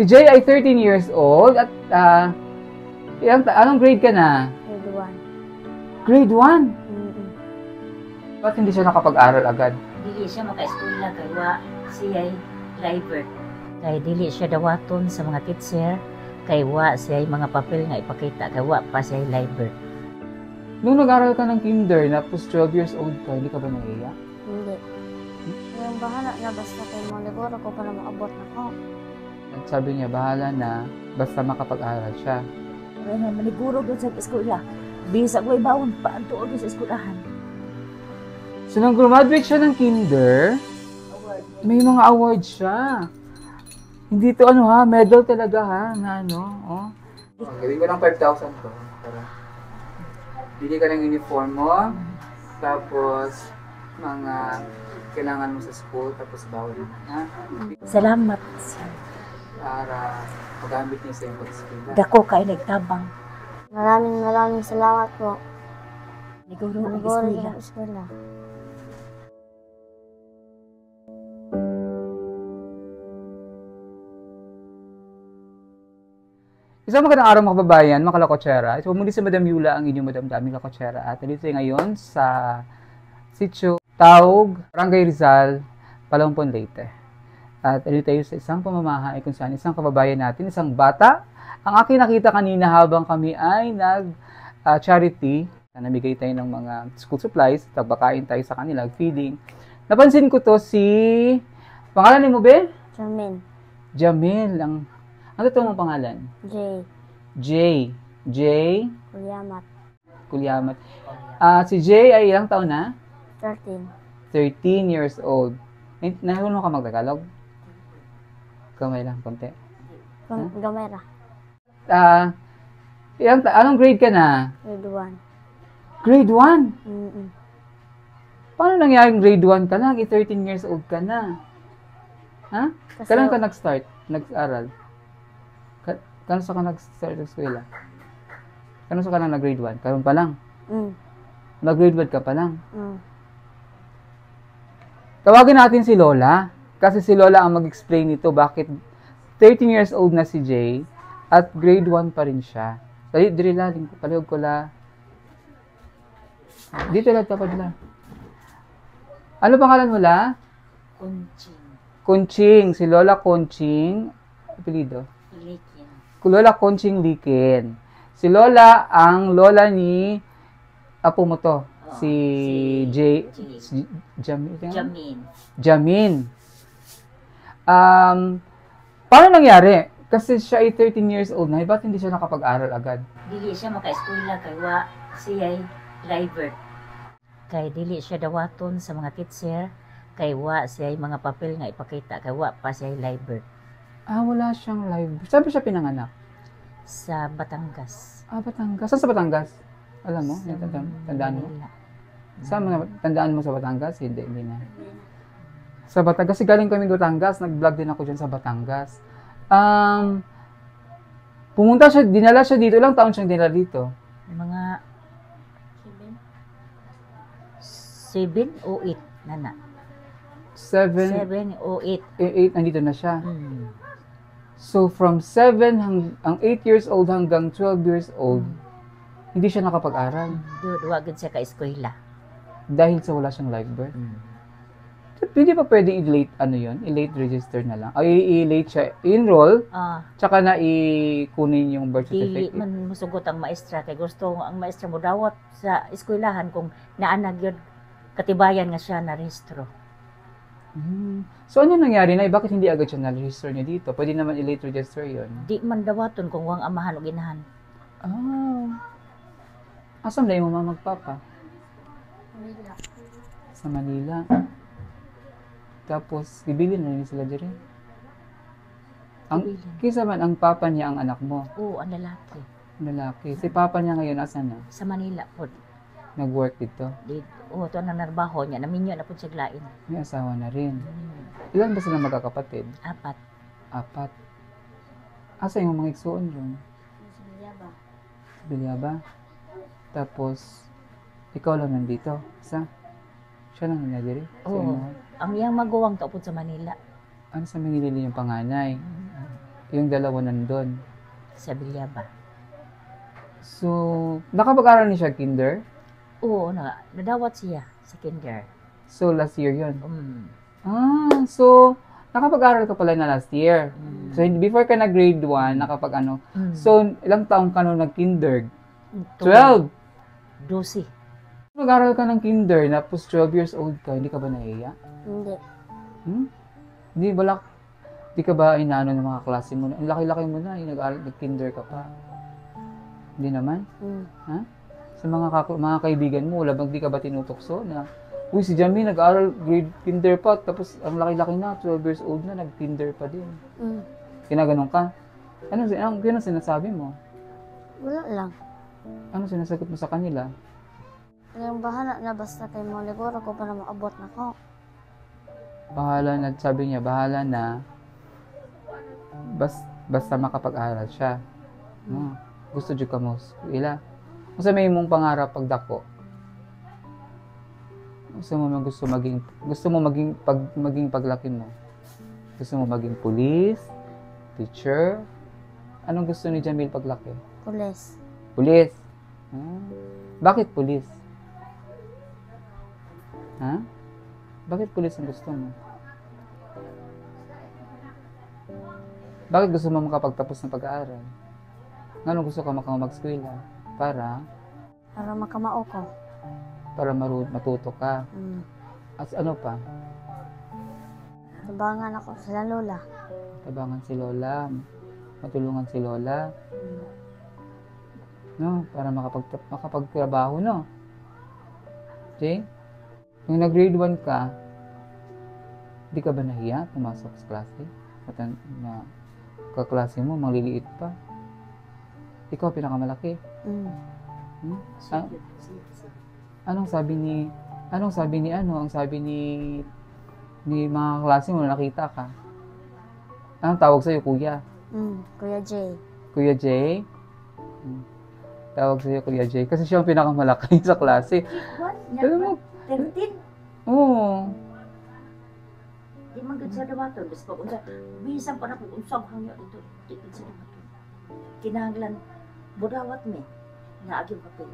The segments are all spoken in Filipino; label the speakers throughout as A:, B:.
A: Si Jay ay 13 years old at anong grade ka na?
B: Grade 1.
A: Grade 1?
B: Mm-mm.
A: Ba't hindi siya nakapag-aral agad?
C: Dili siya maka-school na kay wa siya liber. Kay dili siya dawaton sa mga teacher kay wa siya mga papel nga ipakita kay wa pa siya liber.
A: Nung nag-aral ka ng kinder, tapos 12 years old ka, hindi ka ba naiiyak?
B: Hindi. Yung bahala na basta kay mo liguro ko para maabot na ko.
A: At sabi niya, bahala na, basta makapag-aral siya.
C: Kaya nga maniguro doon sa eskwela. Bisa ko ibawon pa ang tuod sa eskwelahan.
A: So, nung graduate siya ng kinder, may mga awards siya. Hindi to medal talaga ha, na oh. Gawin ko ng 5,000 to. Bili ka ng uniform mo, tapos mga kailangan mo sa school, tapos bawal naman, ha?
C: Salamat.
A: Para magamit niya sa iyong pag-school.
C: Dako kay nagtabang.
B: Maraming salamat po.
C: Liguro ang
B: Liguro
C: eskwela.
B: yung eskwela.
A: Isang magandang araw mga kababayan, mga kalakotsera. Ito muli si Madam Yula, ang inyong Madam Daming Kakotsera. At dito ngayon sa Sitio Taog, Barangay Rizal, Palampon, Leyte. At dito tayo sa isang pamamahay kung saan isang kababayan natin, isang bata, ang aking nakita kanina habang kami ay nag-charity, namigay tayo ng mga school supplies, tagbakain tayo sa kanila, feeding. Napansin ko to si, pangalan ni mo ba?
B: Jamin.
A: Jamil, ano ito mong pangalan? J.
B: Kulyamat.
A: Kulyamat. Si J ay ilang taon na?
B: 13.
A: 13 years old. Nahulong ka mag-Tagalog? Kamay lang, konti.
B: Gamera.
A: Anong grade ka na?
B: Grade 1.
A: Grade 1?
B: Mm-mm.
A: Paano nangyaring grade 1 ka lang? 13 years old ka na. Ha?
B: Kasi-
A: Kailan ka nag-start? Nag-aral? Kano sa ka nag-start sa eskwela? Kano sa ka lang nag-grade 1? Karon pa lang? Nag-grade 1 ka pa lang? Tawagin natin si Lola. Kasi si Lola ang mag-explain nito bakit 13 years old na si Jay at grade 1 pa rin siya. Dali la, palihog ko la. Dito la, tapad la. Ano pangalan mo la? Conching. Si Lola Conching. Apelido? Lola Conching Likin. Si Lola ang lola ni apo mo to. Si Jamin. Paano nangyari? Kasi siya ay 13 years old na, ba't hindi siya nakapag-aral agad?
C: Dili siya maka-school na kay wa siya liber. Kay dili siya dawaton sa mga teacher kay wa siya mga papel nga ipakita kay wa pa siya liber.
A: Wala siyang live. Saan ba siya pinanganak?
C: Sa Batangas.
A: Batangas. Saan sa Batangas? Alam mo? Tandaan mo? Saan mo tandaan mo sa Batangas? Hindi na. Sa Batangas. Kasi galing kami Batangas. Nag-vlog din ako dyan sa Batangas. Pumunta siya, dinala siya dito. Ilang taon siyang dinala dito?
C: Mga 7 o 8 nana.
A: 7
C: o 8.
A: 8, nandito na siya. So, from 7 ang 8 years old hanggang 12 years old, hindi siya nakapag-aral.
C: Duwagin siya ka-eskwela.
A: Dahil sa wala siyang live birth. Hindi pa pwedeng i-late register na lang. Ay, i-late siya, i-enroll, tsaka na i-kunin yung birth certificate.
C: Dili man musugot ang maestra, kay gusto ang maestra mo dawat sa eskwelahan kung naanag yun, katibayan nga siya na rehistro.
A: So, ano nangyari na? Bakit hindi agad siya na-register niya dito? Pwede naman i-late register yun.
C: Di man dawaton kung wang amahan o ginahan.
A: Asan na yung mama magpapa? Sa Manila. Tapos, bibili na rin sila diri. Kisa man ang papa niya ang anak mo?
C: Oo, ang lalaki.
A: Lalaki. Si papa niya ngayon asan na?
C: Sa Manila po.
A: Nag-work dito?
C: Oo, ito ang narbaho niya. Naminyo na po siya glain.
A: May asawa na rin. Ilan ba sila magkakapatid? 4. Asa yung mga igsuon yun? Sa Bilyaba. Tapos, ikaw lang nandito. Siya lang nangyari?
C: Oo. Ang iyang maguwang taupod sa Manila.
A: Ano sa Manila yung panganay? Yung dalawa nandun.
C: Sa Bilyaba.
A: So, nakapag-aral niya siya kinder?
C: Oo, nadawat siya sa kinder.
A: So, last year yun.
C: Mm.
A: Nakapag-aral ka pala na last year.
C: Mm.
A: So, before ka na grade 1, nakapag ano.
C: Mm.
A: So, ilang taong ka nung nag-kinder?
C: 12.
A: 12!
C: 12.
A: Mag-aral ka ng kinder, tapos 12 years old ka, hindi ka ba nahiya?
B: Hindi.
A: Hindi di ka ba inaano ng mga klase mo? Ang laki-laki mo na, nag-kinder ka pa. Hindi naman? Ha? Sa mga kaibigan mo, wala bang di ka ba tinutokso na, uy, si Jamie nag-aaral grade kinder pa, tapos ang laki-laki na, 12 years old na, nag-kinder pa din. Kinaganon ka? Ano sinasabi mo?
B: Wala lang.
A: Ano sinasagot mo sa kanila?
B: Yung bahala na basta kay mo liguro ko pa na maabot na ko.
A: Bahala na, sabi niya, bahala na, basta makapag-aral siya. Gusto dyan ka mo, ila. Kung sa may mong pangarap pagdako, gusto mo maging paglaki mo. Gusto mo maging police, teacher. Anong gusto ni Jamil paglaki?
B: Pulis.
A: Police. Bakit police? Ha? Bakit police ang gusto mo? Bakit gusto mo makapagtapos ng pag-aaral? Anong gusto ka mag-eskwela? Para
B: makamao ko.
A: Para matuto ka. At ano pa?
B: Tabangan ako sa lola.
A: Tabangan si lola. Matulungan si lola. No, para makapagtrabaho, no? Okay? Nung nag-grade 1 ka, di ka ba nahiya pumasok sa klase? Na kaklase mo, maliliit pa. Ikaw pinakamalaki. Anong sabi ni mga klase mo na nakita ka? Anong tawag sa'yo, kuya?
B: Kuya Jay.
A: Kuya Jay? Tawag sa'yo, Kuya Jay. Kasi siya ang pinakamalaki sa klase. Alam mo?
C: 13?
A: Oo.
C: Di man gud sa dawaton, basta pag unsa, bisan pa na kung unsang hangyo dito, tikid sa dawaton. Kinahanglan budawat mi na aging papel.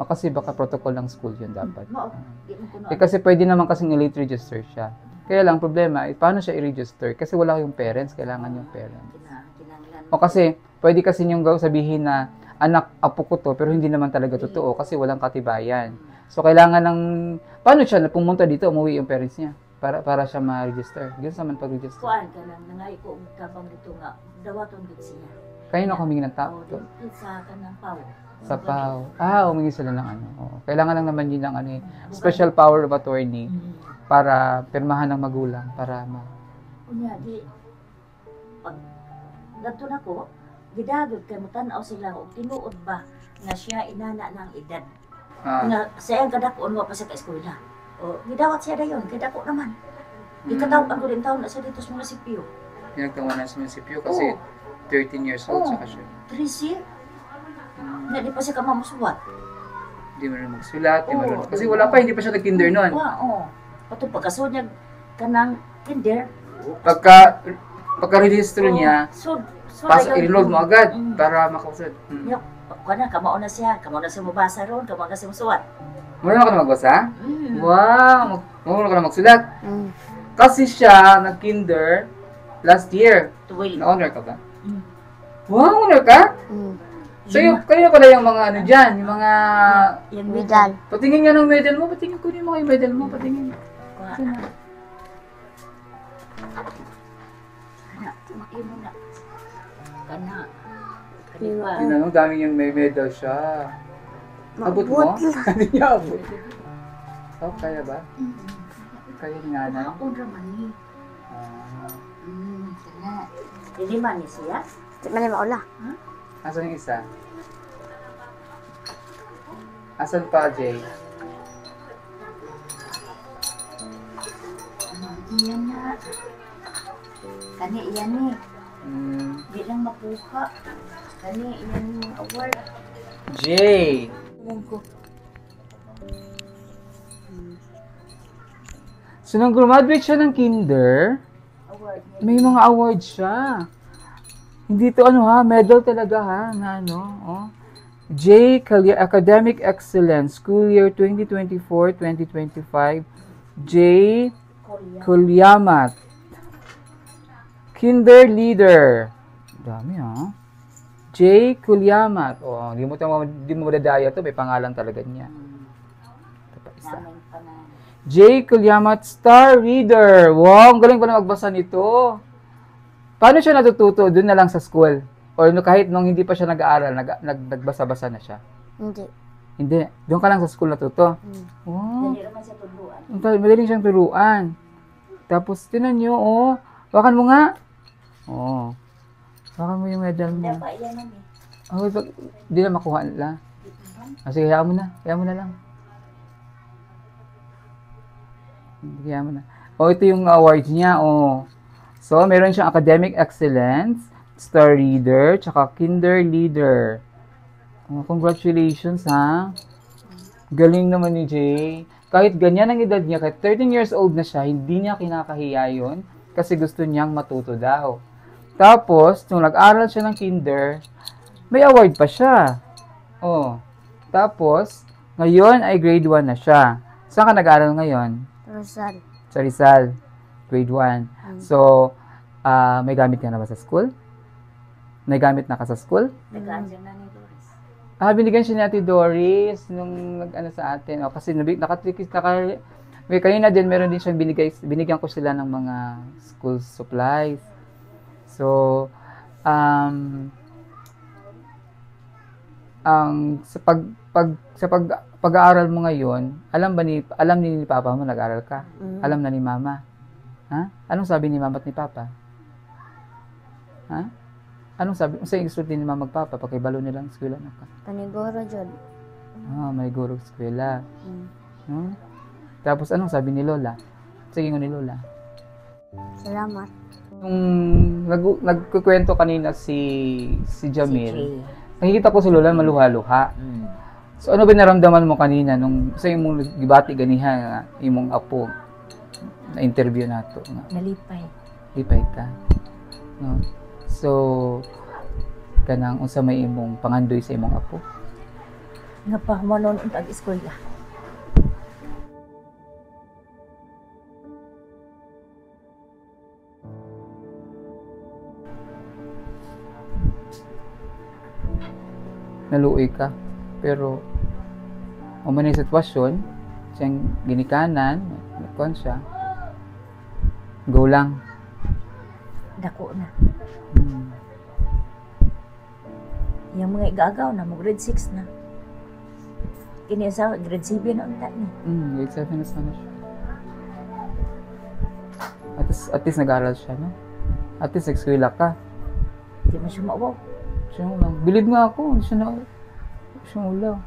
A: Kasi baka protocol ng school yun dapat.
C: Di mo kuno.
A: Kasi pwede naman kasing i-late register siya. Kaya lang problema, paano siya i-register? Kasi wala yung parents, kailangan yung parents.
C: Kinahanglan.
A: O kasi, pwede kasi yung sabihin na, anak, apo ko to, pero hindi naman talaga totoo kasi walang katibayan. So, kailangan paano siya na pumunta dito, umuwi yung parents niya? Para siya ma-register. Ganun naman pag-register.
C: Kuan ka lang, nangay ko ang kabang dito nga, dawaton gid siya.
A: Kayo na humingi ng tao.
C: Sa kanang PAW.
A: Sa PAW. Humingi sila ng ano. Oo. Kailangan lang naman yun ng special power of attorney para pirmahan ng magulang para
C: Unya, pag dato na ko, gidagod kay mo tan-aw sila og tinuod ba nga siya inana ng edad. Nga sa ang kadakon wa pa sa eskwela. O gidawat siya dayon kay dako naman. Ikataw-an ko rin taon na siya dito sa munisipyo.
A: Pinagtawanan sa munisipyo kasi 13 years old saka siya.
C: 13? Na di pa siya kamamusuwat.
A: Hindi mo rin magsulat, kasi wala pa, hindi pa siya nag-kinder noon.
C: Oo. Pato pagkaso niya kanang kinder.
A: Pagka-rehistro niya, i-enroll mo agad para makausad.
C: Kana kamao na siya mabasa ron, kamao na siya musuwat.
A: Marunong ka na magbasa? Wow! Marunong ka na magsulat? Kasi siya nag-kinder last year. Na-honor ka ba? Wow, honor ka? So, kayo pala yung mga ano dyan, yung mga...
B: Yung medal.
A: Patingin nga ng medal mo, patingin ko yung mga medal mo, patingin.
C: Kana, makin mo na. Kana.
A: Tinanong, dami niyang may medal siya. Abot mo? Hindi niya abot. Kaya ba? Kaya ni nanay?
C: Ako naman ni. Kana. Hindi man ni siya?
B: Di man yung maula.
A: Asan yung isa? Asan pa, Jay?
C: Iyan na. Kani iyan ni. Di lang mapuka. Kani iyan yung award.
A: Jay! So, nung graduate siya ng kinder,
C: award.
A: May mga award siya. Hindi to ano ha, medal talaga ha, na ano, oh. Academic Excellence, School Year 2024-2025, J. Kulyamat. Kinder Leader. Dami ha. J. Kulyamat. Oh, di mo madadaya to, may pangalan talaga niya. Ito pa isa. J. Kulyamat Star Reader. Wow, ang galing pala magbasa nito. Paano siya natututo? Doon na lang sa school? Or kahit nung hindi pa siya nag-aaral, nagbasa-basa na siya? Hindi. Doon ka lang sa school natuto? Wow.
C: Dali naman siya turuan.
A: Madaling siyang turuan. Tapos, tinan nyo, oh. Wakan mo nga. Oh. Wakan mo yung medal mo.
C: Hindi pa iyan namin.
A: Oh, hindi na makuha nila. Sige, hayaan mo na. Hayaan mo na lang. Hayaan mo na. Oh, ito yung awards niya, oh. So, meron siyang Academic Excellence, Star Reader, tsaka Kinder Leader. Oh, congratulations, ha? Galing naman ni Jay. Kahit ganyan ang edad niya, kahit 13 years old na siya, hindi niya kinakahiya yun kasi gusto niyang matuto daw. Tapos, nung nag-aral siya ng kinder, may award pa siya. Oh. Tapos, ngayon ay grade 1 na siya. Saan ka nag-aral ngayon?
B: Rizal.
A: Sa Rizal. Grade 1. So, may gamit ka na ba sa school? May gamit na ka sa school?
C: Nagkaan siya na ni Doris.
A: Binigyan siya ni Ate Doris nung nag-ano sa atin. O, kasi may kanina din, meron din siyang binigyan ko sila ng mga school supplies. So, sa pag-aaral mo ngayon, alam ni Papa mo nag-aaral ka? Alam na ni Mama? Ha? Anong sabi ni Mama at ni Papa? Ha? Anong sabi? Sa insulti ni Mama at Papa pag ibalo nilang eskwela na ka?
B: Paniguro, Jod.
A: May guro eskwela. Tapos anong sabi ni Lola? Sige nga ni Lola.
B: Salamat.
A: Nung nagkukwento kanina si Jamil, nakikita ko si Lola maluha-luha. So ano ba naramdaman mo kanina nung sa imong gibati ganiha imong apo na interview nato nga?
C: Nalipay.
A: Lipay ka. No? So kanang unsa may imong pangandoy sa imong apo?
C: Nga pa humanon ang pag-eskwela.
A: Naluoy ka. Pero man yung sitwasyon, siyang ginikanan, nagkuhan siya, go lang.
C: Dako na. Yung mga igagaw na, mo grade 6 na. Kini sa grade 7 na unta ni.
A: Grade 7 na sana siya. At least nag-aaral siya, no? At least nag-eskwela ka.
C: Hindi mo siya mauwaw.
A: Siya mo lang. Bilib nga ako, hindi siya na... Siya mo lang.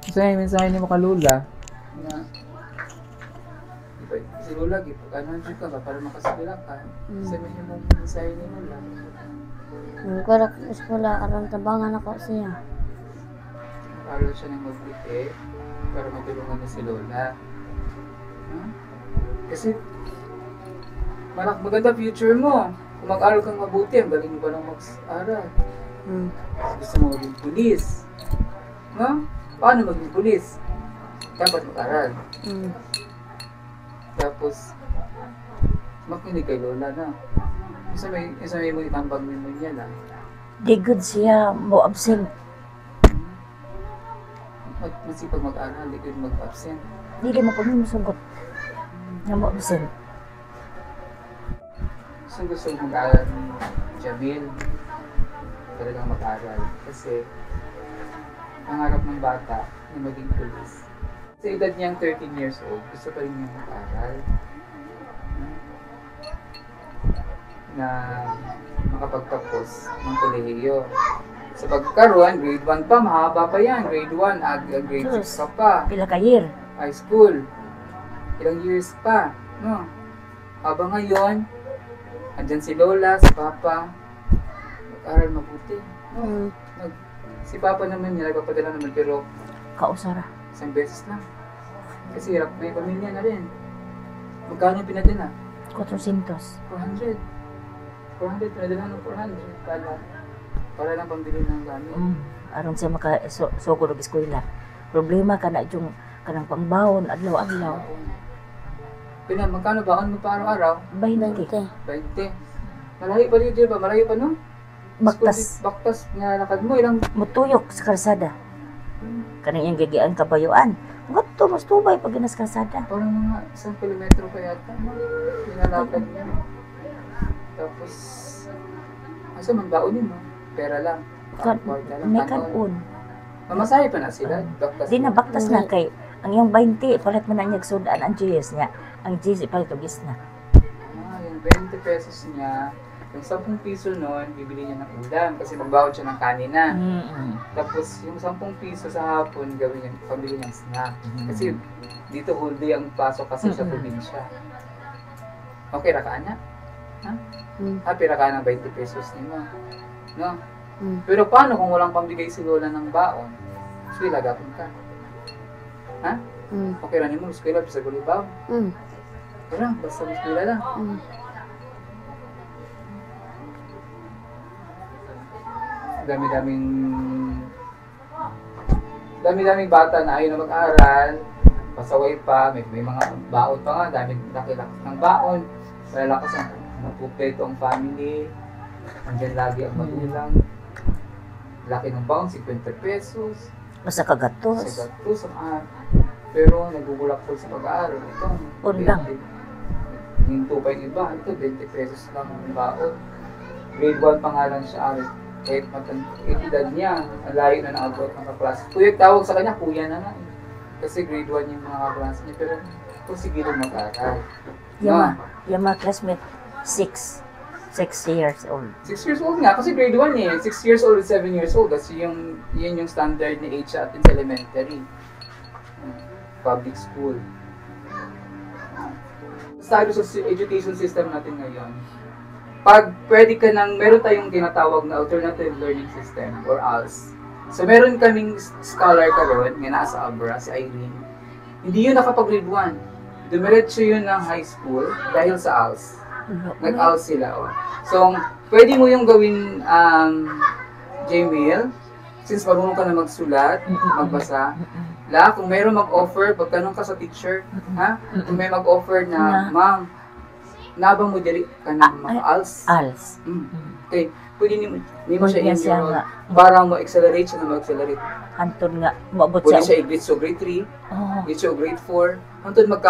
A: Kasi mensahe ni makalula na si Lola, ano siya ka ba para makasabila ka? Sabi niyo mong mensahe ni Lola.
B: Nung ko sa eskwela, aron tabangan ako siya.
A: Aral siya ng mabuti para matulungan niya si Lola. Kasi maganda future mo. Kung mag-aral kang mabuti, ang galing mo ba lang mag-aral? Gusto mo maging pulis. No? Paano maging pulis? Dapat mag-aral. Tapos, makinig kay Lola na. Isa may mo itambag mo niya na.
C: Di good siya mo absent.
A: Masipag mag-aral, di good mag-absent.
C: Di mo pa masugot na mo absent.
A: Gusto mag-aral ni Jamil. Talagang mag-aral. Kasi, pangarap ng bata na maging pulis. Sa edad niyang 13 years old, gusto pa rin niyang mag-aral. Na makapagtapos ng kolehiyo. Sa pagkaroon, grade 1 pa, mahaba pa yan. Grade 1, grade 6 ka pa.
C: Pila ka year?
A: High school. Ilang years pa. No? Habang ngayon, andyan si Lola, si Papa, mag-aral mabuti. No? Si Papa naman niya, nagpapadala naman, pero
C: Kausara.
A: isang beses lang. Kasi hirap, may pamilya na rin. Magkano yung pinadala?
B: 400.
A: 400. 400, pinadala ng 400 para lang pambili ng gamit.
C: Aron sa sugod og eskwela. Problema ka na yung kanang pangbawon adlaw-adlaw.
A: Magkano baon mo pa araw-araw?
C: 20.
A: 20. Malayo pa dito ba? Malayo pa no? Baktas nga lakad mo, ilang
C: Mutuyok sa kalsada. Kanang yung gigian kabayuan. Ngadto mas tubay pag ginas kalsada.
A: parang mga 1 kilometro pa yata. Nilalakad niya. Tapos, asa man baonin mo? Pera lang. Kwarta lang.
C: May kanon.
A: Mamasahe pa na sila. Baktas
C: Di na baktas na kay ang yung 20 palit man na niya sudan ang GS niya. Ang GS palit og isna.
A: Yung 20 pesos niya, yung 10 piso noon, bibili niya ng ulam kasi magbawad siya ng kanina. Tapos yung 10 piso sa hapon, gawin niya, pambili niyang snack. Kasi dito whole day ang pasok kasi sa probinsya. Okay, rakaan niya? Ha? Happy rakaan ng 20 pesos niya. No? Pero paano kung walang pambigay si Lola ng baon? Eskwela, gapon ka. Ha? Okay rin mo, eskwela, bisa gulibaw. Wala, basta eskwela lang. Dami-daming bata na ayaw na mag-aral, pasaway pa, may mga baon pa nga, dami laki-laki ng baon, malalakas ang napupeto ang family, andyan lagi ang magulang, laki ng baon, 50 pesos,
C: Basta kagatos.
A: sa gatos ang araw. Pero nagugulak po sa pag-aaral, ito,
C: Undang.
A: hinto pa yung iba, ito 20 pesos lang ang baon. Grade 1 pangalan siya aral. Kahit edad niya, ang layo na ng kaklase. Kuya, tawag sa kanya, kuya na na. Kasi grade 1 yung mga kaklase niya. Pero kung sige rin mag-aaral.
C: Yung mga classmate, 6 years old.
A: 6 years old nga, kasi grade 1 eh. 6 years old, 7 years old. Kasi yun yung standard ni age atin sa elementary. Public school. Sa education system natin ngayon, pag pwede ka nang, meron tayong tinatawag na alternative learning system or ALS. So meron kaming scholar karon nga nasa Abra, si Irene. Hindi yun nakapag-grade 1. Dumiretso yun ng high school dahil sa ALS. Nag-ALS sila. Oh. So, pwede mo yung gawin, Jamil, since marunong ka na magsulat, magbasa. Kung mayroon mag-offer, pagtanong ka sa teacher, ha? Kung may mag-offer na, ma'am, nabang mo diri ka ng mga ALS.
C: ALS.
A: Okay, pwede ni mo siya enroll para mo accelerate siya na mag-accelerate.
C: Hantod nga, maabot
A: Pwede
C: siya.
A: siya i-grade so grade 3, grade so grade 4, hantod mo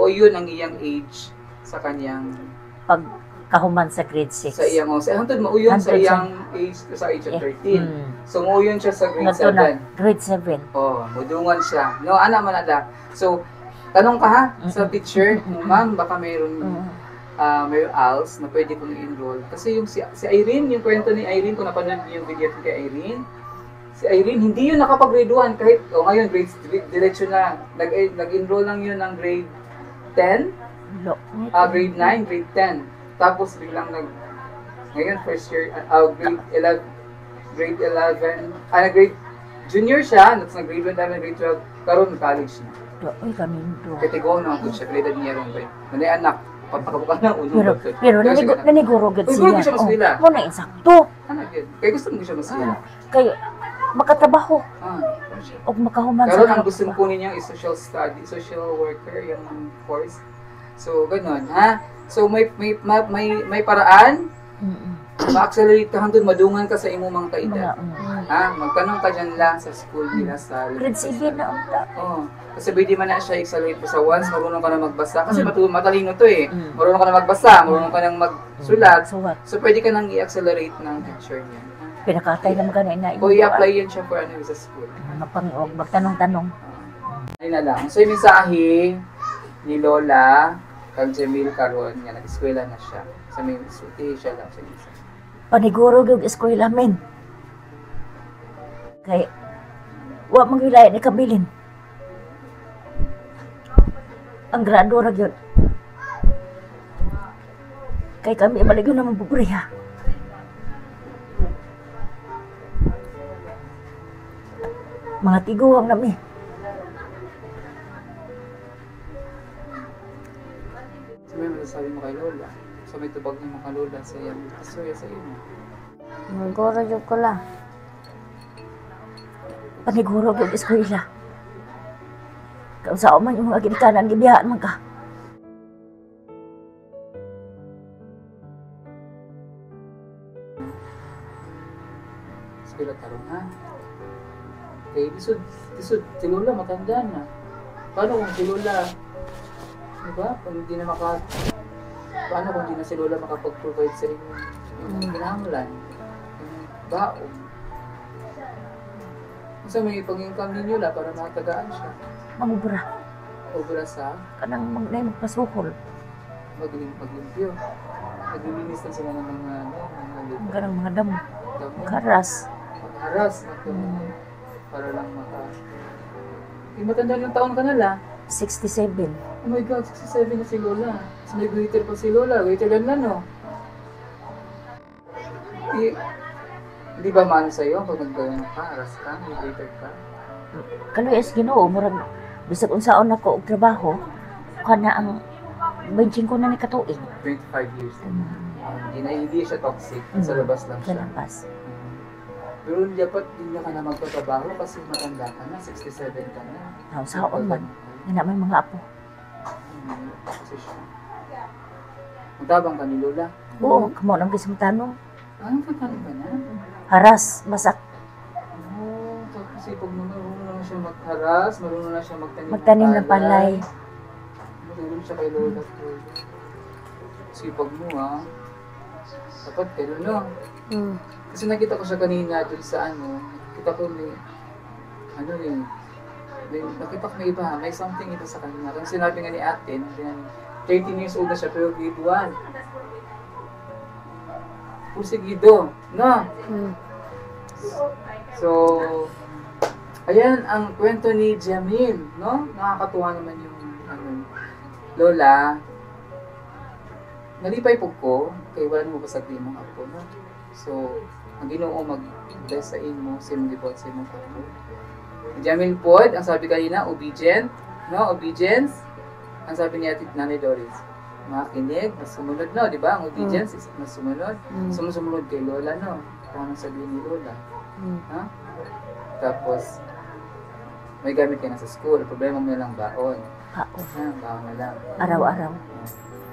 A: yun ang iyang age sa kanyang
C: Pagkahuman sa grade 6.
A: sa iyang hantod mauyon sa iyang age sa age of 13. So mauyon siya sa grade 7.
C: Grade 7.
A: Mudungan siya. No, ana man ada. So tanong ka ha sa teacher, ma'am, baka mayroon may ALS na pwede kong i-enroll. Kasi yung si Irene, yung kwento ni Irene, kung napanood niyo yung video kay Irene, si Irene, hindi yun nakapag-grade 1. Kahit, ngayon, diretso na. Nag-enroll lang yun ng grade 10, grade 9, grade 10. Tapos, biglang ngayon, first year, grade 11, junior siya, grade 1, grade 12, karon college na.
C: Uy, kamindo.
A: Katigaw na ako siya, grade niya rin ba? Nanay anak, papakabukan na uno.
C: Pero nanigurugod siya.
A: Gusto siya maswila.
C: Muna insakto.
A: Ano yun? Kaya gusto mo siya maswila.
C: Kaya makatrabaho. O makahuman
A: Karon ang gusto mo kunin niya is social worker, yung course. So, ganun, ha? So, may paraan. Ma-accelerate ka hanggang madungan ka sa imong mga kaedad. Ha? Magtanong ka dyan lang sa school nila sa
C: grade 7 na unta.
A: Kasi pwede man na siya accelerate pa sa once, marunong ka na magbasa. Kasi matalino to eh. Marunong ka na magbasa, marunong ka nang magsulat. So pwede ka nang i-accelerate ng teacher niya.
C: Pinakatay naman ka na
A: O i-apply yan siya for sa school.
C: Magtanong-tanong.
A: Ayun na lang. So yung mensahe ni Lola, kag Jamil karon nga nag-eskwela na siya. Sa may suti siya lang sa isa.
C: Paniguro yung eskwela men. Kaya, wa manggilay ni kabilin. Ang grado ra gyud. Kay kami balik yun naman bubriha. Mga tiguang nami.
A: masabi mo kay Lola? So may tubag niyo mga Lola sa iyang kasuya sa iyo.
B: Siguro jud ko lang.
C: Paniguro gyud eskwela. Kung saan man yung agimtanan gibiyahan man ka.
A: Eskwela tarong ha. Okay, isod si Lola matanda na. Paano kung si Lola, diba? Kung hindi na paano kung hindi na si Lola makapag-provide sa inyo yung kinahanglan, yung baon? Kasi may pag-income ninyo la para makatagaan siya.
C: Mangubra.
A: Obra sa
C: Kanang magpasuhol.
A: maglimpyo. Naglilinis na sila ng mga lupa.
C: Kanang mga damo.
A: Damo.
C: Karas.
A: Magharas na ito. Para lang Yung matanda yung taon ka na la.
C: 67.
A: Oh my God, 67 na si Lola. Kasi may waiter pa si Lola. Waiter lang na, no? Di ba man sa'yo pag naggawin ka, aras ka, may waiter ka?
C: Kaluyas Ginoo, murag bisag unsaon ako og trabaho, kana ang benching ko na ni katuig.
A: 25 years. Hindi siya toxic. Sa labas lang siya.
C: Labas.
A: Pero dapat din niya ka na magtatrabaho kasi matanda ka na, 67 ka na.
C: Saon man. Nga may mga apo.
A: Kasi siya. Matabang ka ni Lola.
C: Oo, kamo nang gisimtano.
A: Anong katanong ka na?
C: Haras, basak.
A: Kasi pag marunong na siya magharas, marunong na siya
C: Magtanim ng palay.
A: Marunong siya kay Lola. Sipag mo ha. Dapat kay Lola. Kasi nakita ko siya kanina dun sa nakita ko nakita ko may iba, may something iba sa kanina. Kung sinabi nga ni ate, 13 years old na siya pero grade 1. Pusigido, no? So, ayan ang kwento ni Jamil, no? Nakakatuwa naman yung Lola. Nalipay po ko, kay wala mo pasagli mong ako, no? So, ang Ginoo mag-bless sa inyo, simong gibot sa imong ako. Jamil pod, ang sabi kanina, obedient, no? Obedience. Ang sabi ni Ate Nanay Doris, makinig, mas sumunod, no? Di ba? Ang obedience is mas sumunod. Sumusunod kay Lola, no? Kung anong sabihin ni Lola. Ha? Tapos, may gamit ka na sa school. Problema mo na lang baon. Baon na lang.
C: Araw-araw.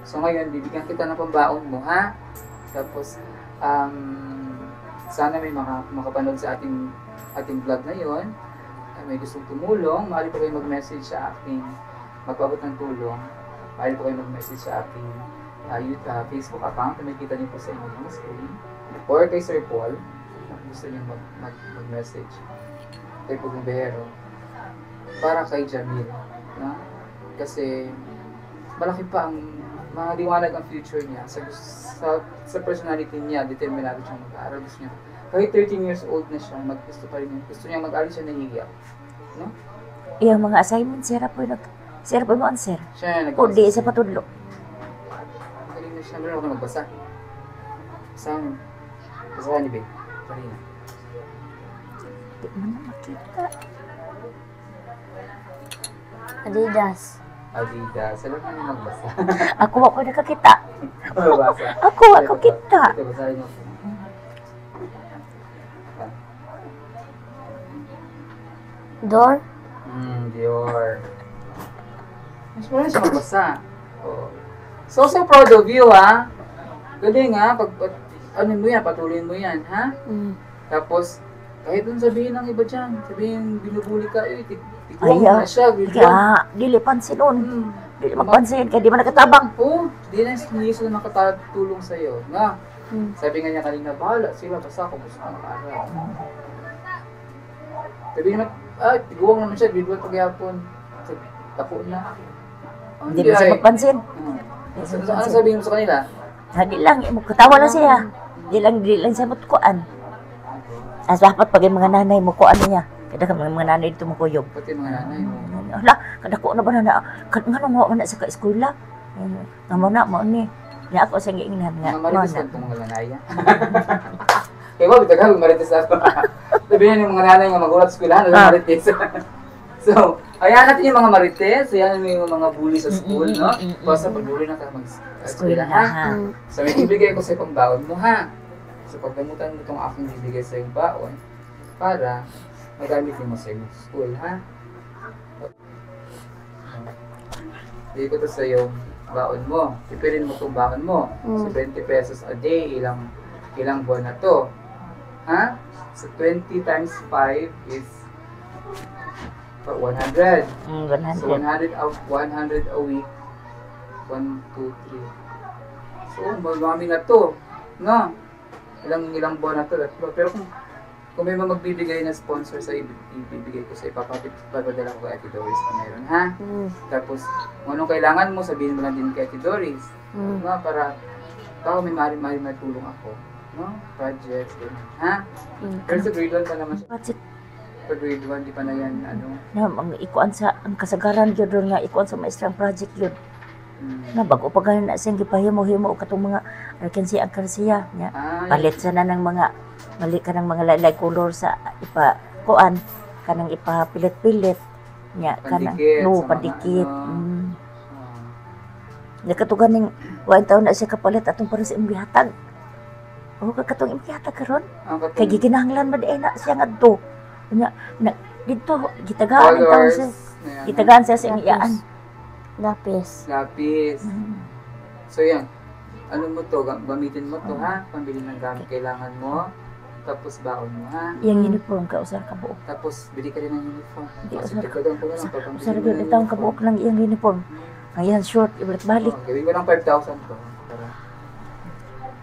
A: So ngayon, bibigyan kita ng pambaon mo, ha? Tapos, sana may makapanood sa ating vlog na yon. May gustong tumulong, maaari po kayo mag-message sa aking magpabot ng tulong. Maaari po kayo mag-message sa aking Facebook account na makikita niyo po sa inyong screen. Or kay Sir Paul, kung gusto niyo mag-message. Kay Pugumbero. Para kay Jamil. No? Kasi malaki pa ang maliwanag ang future niya. Sa personality niya, determinado siyang mag-aaral. Gusto niya. Kahit 13 years old na siya, gusto niya mag-aaral siya nahihiyak. No?
C: Iyang mga assignment, sir po mo answer.
A: Siya na
C: O di sa patudlo.
A: Galing na siya. Meron ako magbasa. Basahan ni Babe. Karina.
C: Di mo na makita.
B: Adidas.
A: Alam mo na magbasa.
C: Ako ako nakakita.
A: Magbasa.
C: Ako kita.
A: Ito, basahin niyo.
B: Door.
A: Dior. Mas wala siya magbasa. Oh. So proud of you, ha? Galing, ha? Patuloy mo yan, ha? Tapos, kahit dun sabihin ng iba dyan, sabihin, binubuli ka, tiguan mo na siya,
C: kaya, dili pansin nun. Dili magpansin, kaya di man nakatabang.
A: Oo, di na siya nakatulong sa'yo, nga. Sabi nga niya kanina, bahala sila, basta ako gusto kang araw. Sabihin naman, tiguan naman siya, bidwal pagyapon. Tapo na.
C: Hindi na siya magpansin.
A: Ano sabihin mo sa kanila?
C: Di lang, katawa lang siya. Di lang siya matukuan. As dapat pag yung mga nanay mo kuan niya. Kada ka mga nanay dito mo kuyog.
A: Pati mga nanay mo.
C: Hala, kada ko na ba na nga mo na sa eskwela. Nga mo na mo ni. Niya ako sa giingnan nga.
A: Mga marites ka itong mga nanay. Kaya mo, bitagal, marites ako. Sabihin yung mga nanay nga magulat sa eskwelahan, marites. So, Ayan natin yung mga marites, ayan yung mga bully sa school, no? Basta pag-bully na ka mag-school ha. So may ibigay ko sa pang baon mo ha. So pagdamutan mo itong aking bibigay sa iyong baon para magamit mo sa iyong school ha. Bigay ko to sa iyong baon mo. Pipilin mo itong baon mo. So 20 pesos a day, ilang buwan na to. Ha? So 20 times 5 is 100.
D: 100.
A: So 100 a week. 1, 2, 3. So marami na to. No? Ilang buwan na to. Pero kung may magbibigay na sponsor sa ibibigay ko sa ipapadala ko kay Ate Doris kung meron, ha? Tapos, kung anong kailangan mo, sabihin mo lang din kay Ate Doris. No? Para may tulong ako. No? Projects, ganyan. Ha? Pero sa grade 1 pa naman siya. Sa grade 1, di pa na yan, ano?
D: Ang ikuan sa, ang kasagaran yun doon nga, ikuan sa maestrang project yun. Na bago pa ganun na siyang gipahimo-himo o katong mga arkensi ang karsiya niya. Palit sana ng mga, mali ka ng mga laylay color sa ipakuan, kanang ipapilit-pilit niya, kanang, no, pandikit. Nakatugan ng, wain taon na siya kapalit atong para sa imbihatag. O, katong imbihatag karon kay giginahanglan ba di na siya nga do. Dito, gitagaan ang taon siya. Gitagaan siya sa iyaan.
B: Lapis.
A: So yan, ano mo to, gamitin mo to ha, pambili ng gamit kailangan mo, tapos baon mo ha.
D: Yung uniform ka, usar ka buok.
A: Tapos bili ka rin ng uniform.
D: Hindi,
A: usar ka lang pagpambili
D: usar ka rin taong ka buok ng iyang uniform. Ang yan short, ibalik-balik.
A: Gawin ko ng 5,000 to. Para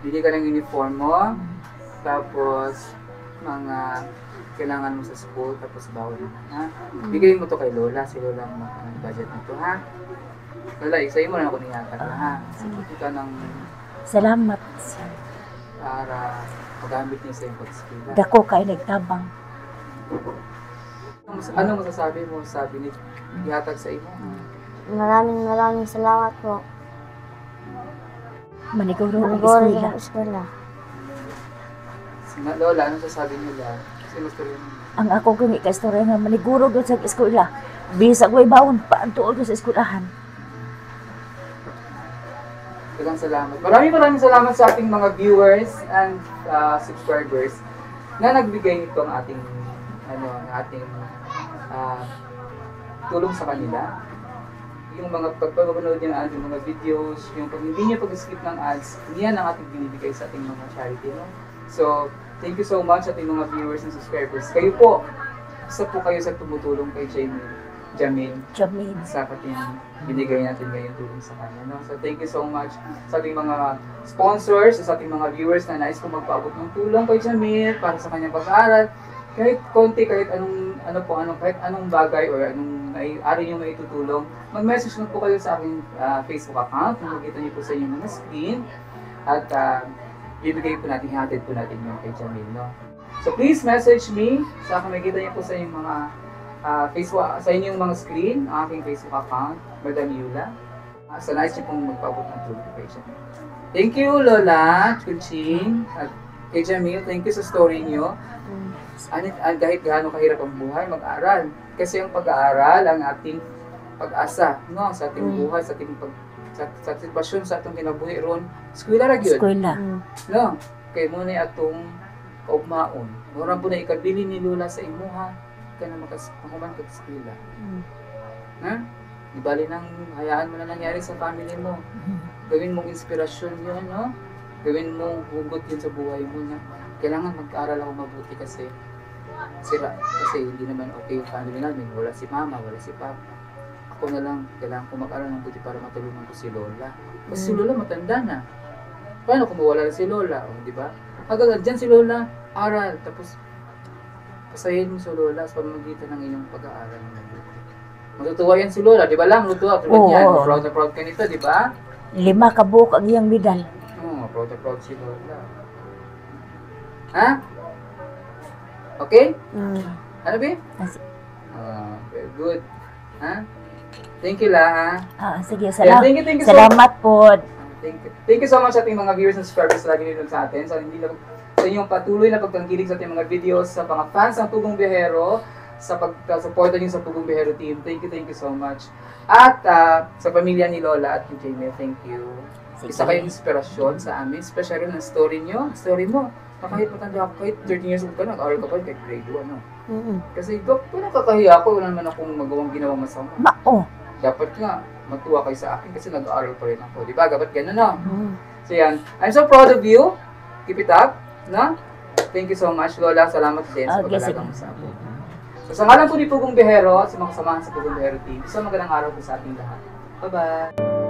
A: bili ka ng uniform mo, tapos mga kailangan mo sa school, tapos baon mo ha. Bigay mo to kay Lola, si Lola ang budget nito ha. Lola, isayin mo na ako niyatag ha. Sige ka ng...
D: Salamat.
A: Para magamit niya sa iyong pag-school.
D: Dako kayo nagtabang.
A: Ano masasabi mo sabi ni ihatag sa iyo?
B: Maraming salamat po.
D: Maniguro ang
B: Maniguro
D: eskwela.
B: ang eskwela.
A: Lola, ano sasabi nila? Kasi mas
D: Ang ako kung ika-istorya nga maniguro doon sa eskwela. Bisa ko ibawon pa ang tuod ko sa eskwelahan.
A: Dagang salamat. Maraming salamat sa ating mga viewers and subscribers na nagbigay nito ng ating tulong sa kanila. Yung mga pagpapanood niyo ng ating mga videos, yung pag hindi niyo pag-skip ng ads, yan ang ating binibigay sa ating mga charity. No? So, thank you so much sa ating mga viewers and subscribers. Kayo po, isa po kayo sa tumutulong kay Jamin. Sa ating binigay natin ngayon tulong sa kanya. No? So thank you so much sa ating mga sponsors, sa ating mga viewers na nais kong magpaabot ng tulong kay Jamil para sa kanyang pag-aaral. Kahit konti, kahit kahit anong bagay or anong ari nyo maitutulong, mag-message lang po kayo sa aking Facebook account. Makikita niyo po sa inyong mga screen. At bibigay po natin, hatid po natin yung kay Jamil. No? So please message me. Sa makikita niyo po sa inyong mga Facebook, sa inyong mga screen, ang aking Facebook account, Madam Yula. Sa nice niyo pong magpaabot ng tulong kay Jamil. Thank you, Lola, Kunching, at kay Jamil. Thank you sa story niyo. Kahit gaano kahirap ang buhay, mag-aral. Kasi ang pag-aaral, ang ating pag-asa, no? Sa ating buhay, sa ating sa sitwasyon, sa atong kinabuhi ron, eskwela ra gyud. No? Kay mo na atong kaugmaon. Mura po na ikabili ni Lola sa imuha, ka na makahuman kag eskwela. Ha? Di bali nang hayaan mo na nangyari sa family mo. Gawin mong inspirasyon yun, no? Gawin mong hugot yun sa buhay mo na kailangan mag-aral ako mabuti kasi hindi naman okay yung family namin. Wala si mama, wala si papa. Ako na lang, kailangan ko mag-aral ng buti para matulungan ko si Lola. Kasi si Lola matanda na. Paano kung mawala na si Lola? O, di ba? Hanggang dyan si Lola, aral. Tapos, pasahin mo si Lola sa pamamagitan ng inyong pag-aaral ng mabuti. Matutuwa yan si Lola, di ba lang? Matutuwa, tulad yan. Proud na proud ka nito, di ba?
D: 5 kabuok ang iyang medal.
A: Proud na proud si Lola. Ha? Okay? Ano ba? Very good. Ha? Thank you la, ha?
D: Sige, salamat.
A: Yeah, thank you
D: Salamat po.
A: Thank you so much sa ating mga viewers and subscribers na lagi nito sa atin. Sa inyong patuloy na pagtangkilik sa ating mga videos, sa mga fans ng Tugong Biyahero, sa pag-suporta niyo sa Pugong Bihero team. Thank you so much. At sa pamilya ni Lola at ni Jamie, thank you. Isa kayong inspirasyon sa amin, especially ng story mo. Na kahit matanda ako, kahit 13 years old ka, nag-aaral ka pa kahit grade 1, no? Kasi parang kakahiya ako, wala naman akong ginawang masama. Dapat nga, matuwa kayo sa akin kasi nag-aaral pa rin ako. Di ba? Dapat gano'n, no? So yan, I'm so proud of you. Keep it up, no? Thank you so much, Lola. Salamat din sa pag-alaga mo sa akin. So, sa ngalan po ni Pugong Bihero at sa mga kasamahan sa Pugong Bihero team, isang magandang araw po sa ating lahat. Bye-bye!